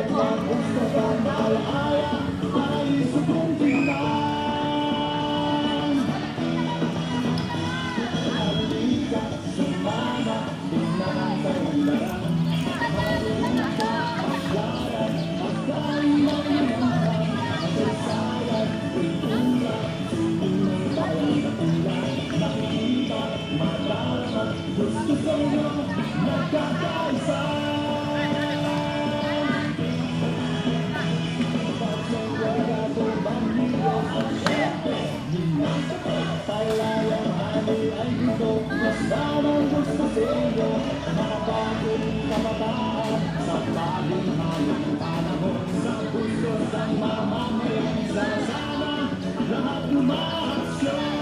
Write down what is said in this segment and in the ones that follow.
gusto kang alaala, paraíso kong tingnan. Halika, sumama, tingnan tayong lahat. Halika, paglaran, pagkain ng limangan. Kasaysayan, kultura, sining ng bayan na tula. Nakikita, madarama, gusto sa inyo, nagkakaisa. Ay dito, kasama ang gusto sa inyo. Makabagong kabataan sa bagong hayang panahon. Sa bundok ang mamamayan, sama-sama lahat umaaksyon.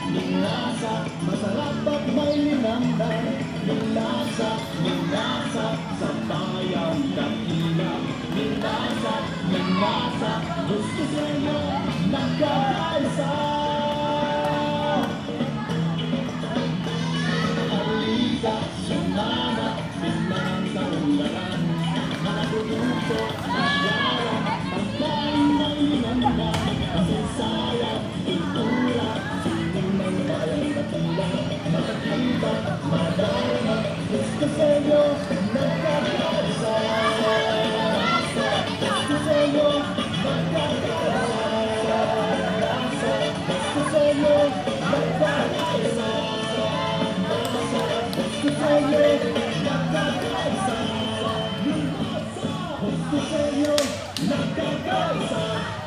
Linasa, masarap at may linamnan. Linasa, sa bayang dakila. Linasa, gusto sa inyo, nagkakaisa. Halika, sumama, tingnan sa unlaran. Nakatuluto, nagyaran, pagkain may linamnan. Kasaysayan, kultura, nakakita, madarama, gusto sa inyo, nagkakaisa. Gusto sa inyo, nagkakaisa. Gusto sa inyo, nagkakaisa. Gusto sa inyo, nagkakaisa. Gusto sa inyo, nagkakaisa.